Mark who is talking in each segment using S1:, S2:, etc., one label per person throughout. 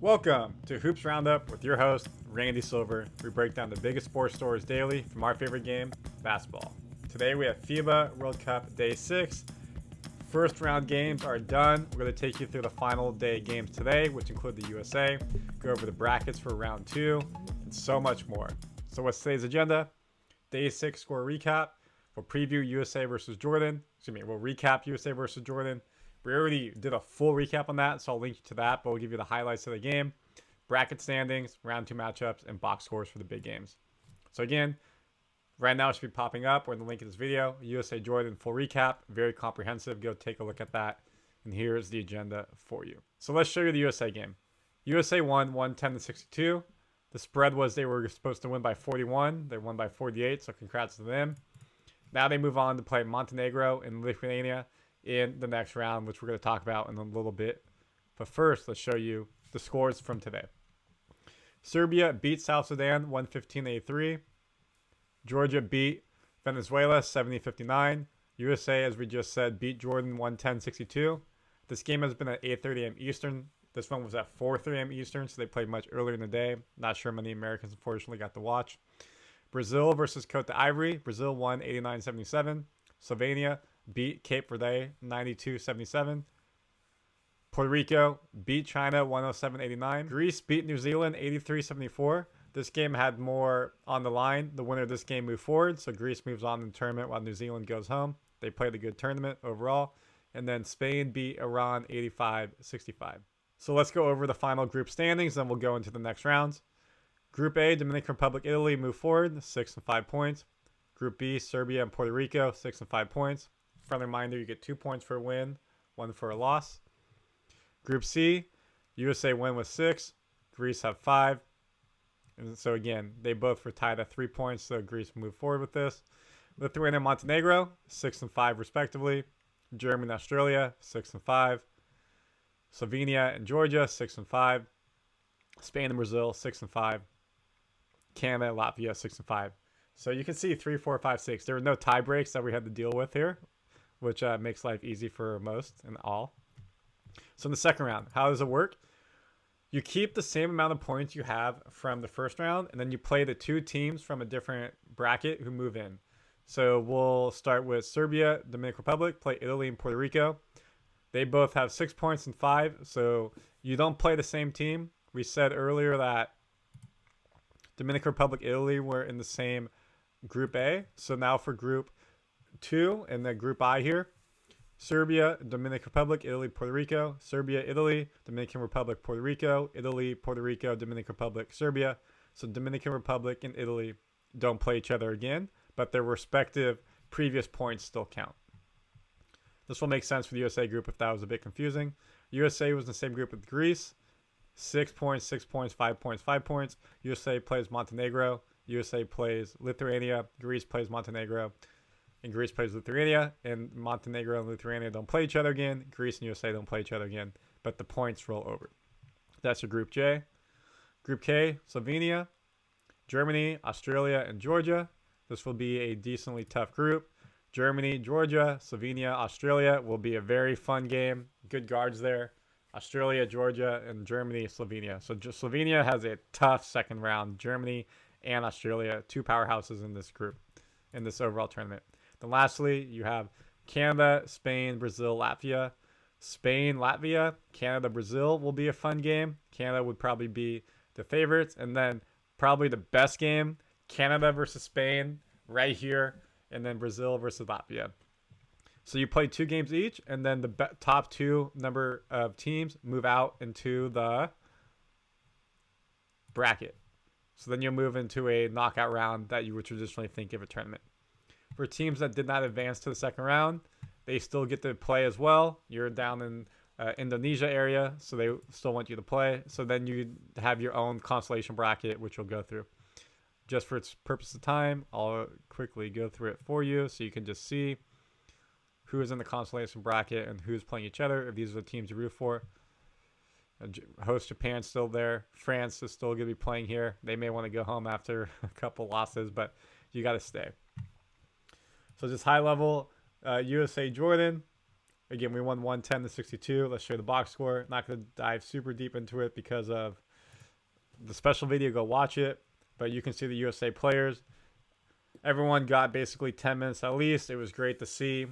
S1: Welcome to Hoops Roundup with your host, Randy Silver. We break down the biggest sports stories daily from our favorite game, basketball. Today we have FIBA World Cup Day 6. First round games are done. We're going to take you through the final day games today, which include the USA, go over the brackets for round 2, and so much more. So what's today's agenda? Day 6 score recap. We'll preview USA versus Jordan. We'll recap USA versus Jordan. We already did a full recap on that, so I'll link you to that, but we'll give you the highlights of the game, bracket standings, round 2 matchups, and box scores for the big games. So again, right now it should be popping up or in the link in this video. USA Jordan full recap, very comprehensive. Go take a look at that. And here's the agenda for you. So let's show you the USA game. USA won 110-62. The spread was they were supposed to win by 41. They won by 48, so congrats to them. Now they move on to play Montenegro and Lithuania in the next round, which we're going to talk about in a little bit. But first, let's show you the scores from today. Serbia beat South Sudan 115-83. Georgia beat Venezuela 70-59. USA, as we just said, beat Jordan 110-62. This game has been at 8:30 a.m. Eastern. This one was at 4:30 a.m. Eastern, so they played much earlier in the day. Not sure many Americans, unfortunately, got to watch. Brazil versus Cote d'Ivoire. Brazil won 89-77. Slovenia beat Cape Verde 92-77. Puerto Rico beat China 107-89. Greece beat New Zealand 83-74. This game had more on the line. The winner of this game moved forward, so Greece moves on in the tournament while New Zealand goes home. They played a good tournament overall. And then Spain beat Iran 85-65. So let's go over the final group standings, then we'll go into the next rounds. Group A, Dominican Republic, Italy move forward, 6 and 5 points. Group B, Serbia and Puerto Rico, 6 and 5 points. Friendly reminder, you get 2 points for a win, 1 for a loss. Group C, USA win with 6. Greece have 5. And so again, they both were tied at 3 points, so Greece moved forward with this. Lithuania and Montenegro, 6 and 5 respectively. Germany and Australia, 6 and 5. Slovenia and Georgia, 6 and 5. Spain and Brazil, 6 and 5. Canada and Latvia, 6 and 5. So you can see 3, 4, 5, 6. There were no tie breaks that we had to deal with here, which makes life easy for most and all. So in the second round, how does it work? You keep the same amount of points you have from the first round, and then you play the 2 teams from a different bracket who move in. So we'll start with Serbia, Dominican Republic, play Italy and Puerto Rico. They both have 6 points and 5, so you don't play the same team. We said earlier that Dominican Republic, Italy were in the same Group A. So now for Group 2 and then Group I here, Serbia, Dominican Republic, Italy, Puerto Rico. Serbia, Italy, Dominican Republic, Puerto Rico. Italy, Puerto Rico, Dominican Republic, Serbia. So Dominican Republic and Italy don't play each other again, but their respective previous points still count. This will make sense for the USA group if that was a bit confusing. USA was in the same group with Greece. 6 points, 6 points, 5 points, 5 points. USA plays Montenegro. USA plays Lithuania. Greece plays Montenegro. And Greece plays Lithuania. And Montenegro and Lithuania don't play each other again. Greece and USA don't play each other again. But the points roll over. That's your Group J. Group K, Slovenia, Germany, Australia, and Georgia. This will be a decently tough group. Germany, Georgia, Slovenia, Australia will be a very fun game. Good guards there. Australia, Georgia, and Germany, Slovenia. So Slovenia has a tough second round. Germany and Australia, 2 powerhouses in this group, in this overall tournament. Then lastly, you have Canada, Spain, Brazil, Latvia. Spain, Latvia, Canada, Brazil will be a fun game. Canada would probably be the favorites. And then probably the best game, Canada versus Spain right here. And then Brazil versus Latvia. So you play 2 games each, and then the top 2 number of teams move out into the bracket. So then you'll move into a knockout round that you would traditionally think of a tournament. For teams that did not advance to the second round, they still get to play as well. You're down in Indonesia area, so they still want you to play. So then you have your own consolation bracket, which we'll go through. Just for its purpose of time, I'll quickly go through it for you so you can just see who is in the consolation bracket and who's playing each other, if these are the teams you root for. Host Japan's still there. France is still going to be playing here. They may want to go home after a couple losses, but you got to stay. So just high level, USA Jordan, Again, we won 110-62. Let's show you the box score. Not going to dive super deep into it because of the special video. Go watch it. But you can see the USA players. Everyone got basically 10 minutes at least. It was great to see.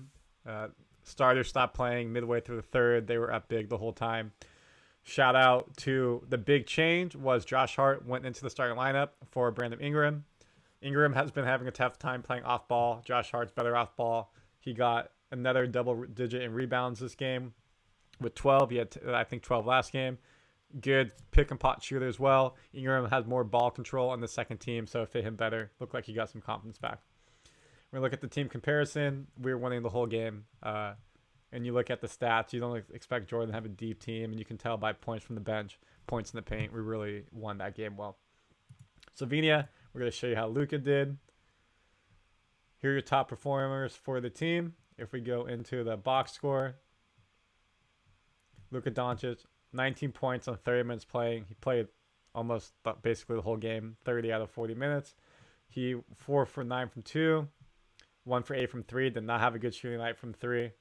S1: Starters stopped playing midway through the third. They were up big the whole time. Shout out to the big change was Josh Hart went into the starting lineup for Brandon Ingram. Ingram has been having a tough time playing off ball. Josh Hart's better off ball. He got another double digit in rebounds this game with 12. He had, I think, 12 last game. Good pick and pot shooter as well. Ingram has more ball control on the second team, so it fit him better. Looked like he got some confidence back. When we look at the team comparison, we were winning the whole game. And you look at the stats, you don't expect Jordan to have a deep team, and you can tell by points from the bench, points in the paint. We really won that game well. Slovenia, we're going to show you how Luka did. Here are your top performers for the team. If we go into the box score, Luka Doncic, 19 points on 30 minutes playing. He played almost basically the whole game, 30 out of 40 minutes. He 4 for 9 from 2, 1 for 8 from 3. Did not have a good shooting night from 3.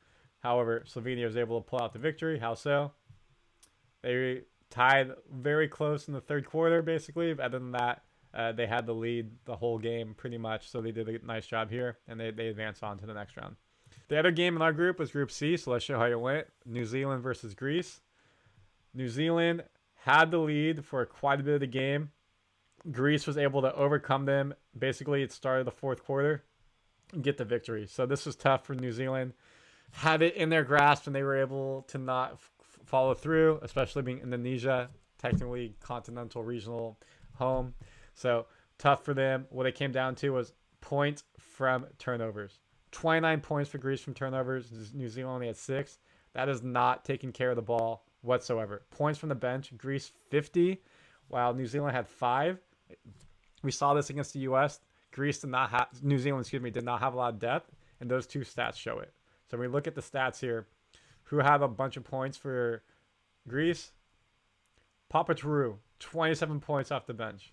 S1: However, Slovenia was able to pull out the victory. How so? They tied very close in the third quarter, basically. Other than that, they had the lead the whole game pretty much, so they did a nice job here, and they advanced on to the next round. The other game in our group was Group C, so let's show how it went. New Zealand versus Greece. New Zealand had the lead for quite a bit of the game. Greece was able to overcome them. Basically, it started the fourth quarter and get the victory. So this was tough for New Zealand. Had it in their grasp, and they were able to not follow through, especially being Indonesia, technically continental regional home. So tough for them. What it came down to was points from turnovers. 29 points for Greece from turnovers. New Zealand only had 6. That is not taking care of the ball whatsoever. Points from the bench. Greece 50, while New Zealand had 5. We saw this against the U.S. New Zealand, did not have a lot of depth, and those two stats show it. So when we look at the stats here, who had a bunch of points for Greece? Papatrou, 27 points off the bench.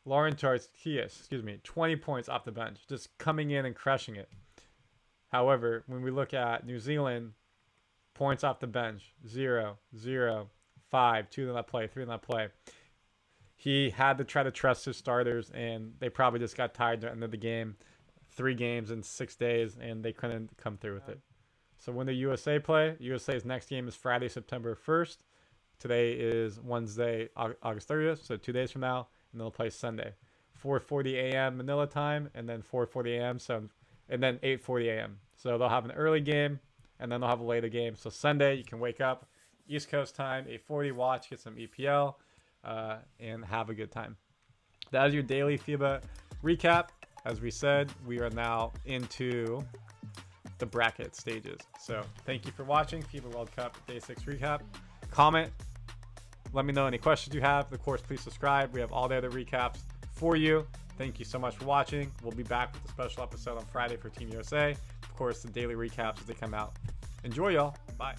S1: Lauren Tarkias, 20 points off the bench, just coming in and crushing it. However, when we look at New Zealand, points off the bench, 0, 0, 5, 2 in that play, 3 in that play. He had to try to trust his starters, and they probably just got tired at the end of the game. 3 games in 6 days, and they couldn't come through with it. So when the USA play, USA's next game is Friday, September 1st. Today is Wednesday, August 30th, so 2 days from now, and they'll play Sunday. 4:40 a.m. Manila time, and then 4:40 a.m. And then 8:40 a.m. So they'll have an early game, and then they'll have a later game. So Sunday, you can wake up, East Coast time, 8:40, watch, get some EPL, and have a good time. That is your daily FIBA recap. As we said, we are now into the bracket stages. So thank you for watching FIBA World Cup Day 6 recap. Comment. Let me know any questions you have. Of course, please subscribe. We have all the other recaps for you. Thank you so much for watching. We'll be back with a special episode on Friday for Team USA. Of course, the daily recaps as they come out. Enjoy, y'all. Bye.